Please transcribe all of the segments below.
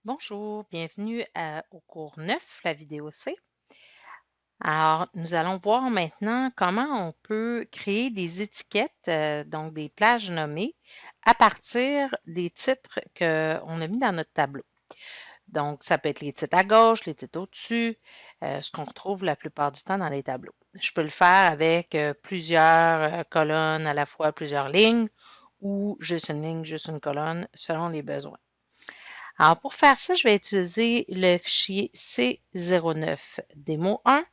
Bonjour, bienvenue au cours 9, la vidéo C. Alors, nous allons voir maintenant comment on peut créer des étiquettes, donc des plages nommées, à partir des titres qu'on a mis dans notre tableau. Donc, ça peut être les titres à gauche, les titres au-dessus, ce qu'on retrouve la plupart du temps dans les tableaux. Je peux le faire avec plusieurs colonnes à la fois, plusieurs lignes, ou juste une ligne, juste une colonne, selon les besoins. Alors, pour faire ça, je vais utiliser le fichier C09 démo 1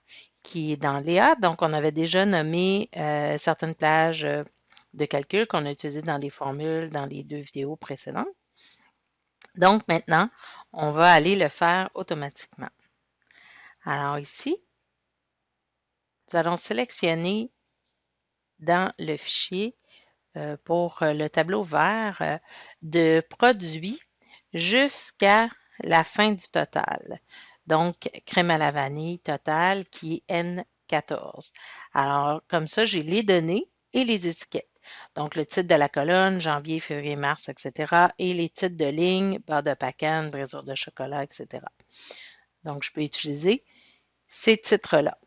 qui est dans Léa. Donc, on avait déjà nommé certaines plages de calcul qu'on a utilisées dans les formules dans les 2 vidéos précédentes. Donc, maintenant, on va aller le faire automatiquement. Alors ici, nous allons sélectionner dans le fichier pour le tableau vert de produits jusqu'à la fin du total. Donc, crème à la vanille total qui est N14. Alors, comme ça, j'ai les données et les étiquettes. Donc, le titre de la colonne, janvier, février, mars, etc. Et les titres de ligne, beurre de pecan, brisure de chocolat, etc. Donc, je peux utiliser ces titres-là.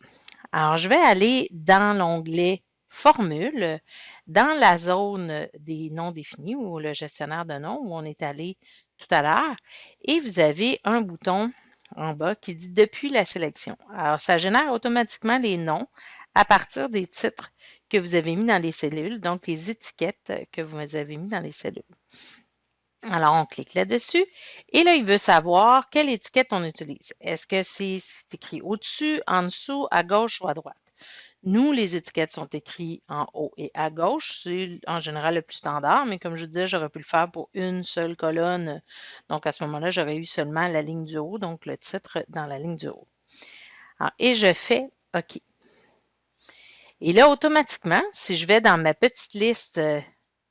Alors, je vais aller dans l'onglet Formule, dans la zone des noms définis ou le gestionnaire de noms où on est allé tout à l'heure, et vous avez un bouton en bas qui dit Depuis la sélection. Alors, ça génère automatiquement les noms à partir des titres que vous avez mis dans les cellules, donc les étiquettes que vous avez mis dans les cellules. Alors, on clique là-dessus et là, il veut savoir quelle étiquette on utilise. Est-ce que c'est écrit au-dessus, en dessous, à gauche ou à droite? Nous, les étiquettes sont écrites en haut et à gauche. C'est en général le plus standard, mais comme je vous disais, j'aurais pu le faire pour une seule colonne. Donc, à ce moment-là, j'aurais eu seulement la ligne du haut, donc le titre dans la ligne du haut. Alors, et je fais OK. Et là, automatiquement, si je vais dans ma petite liste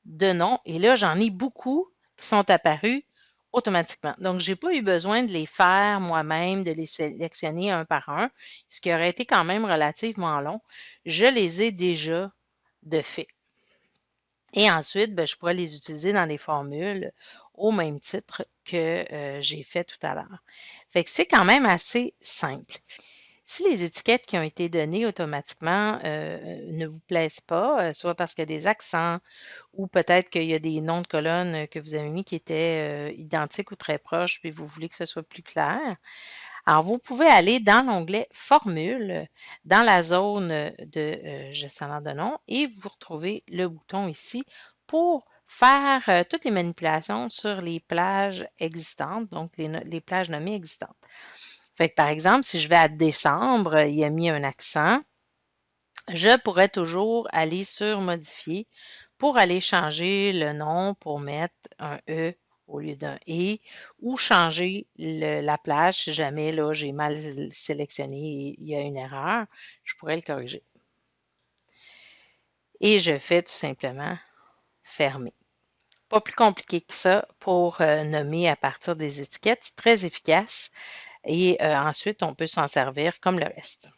de noms, et là, j'en ai beaucoup qui sont apparus automatiquement. Donc, je n'ai pas eu besoin de les faire moi-même, de les sélectionner un par un, ce qui aurait été quand même relativement long. Je les ai déjà de fait. Et ensuite, ben, je pourrais les utiliser dans les formules au même titre que j'ai fait tout à l'heure. Fait que c'est quand même assez simple. Si les étiquettes qui ont été données automatiquement ne vous plaisent pas, soit parce qu'il y a des accents ou peut-être qu'il y a des noms de colonnes que vous avez mis qui étaient identiques ou très proches, puis vous voulez que ce soit plus clair, alors vous pouvez aller dans l'onglet Formule, dans la zone de gestionnaire de noms, et vous retrouvez le bouton ici pour faire toutes les manipulations sur les plages existantes, donc les plages nommées existantes. Fait que, par exemple, si je vais à décembre, il a mis un accent, je pourrais toujours aller sur Modifier pour aller changer le nom pour mettre un E au lieu d'un E ou changer la plage si jamais là j'ai mal sélectionné et il y a une erreur, je pourrais le corriger. Et je fais tout simplement fermer. Pas plus compliqué que ça pour nommer à partir des étiquettes, c'est très efficace et ensuite on peut s'en servir comme le reste.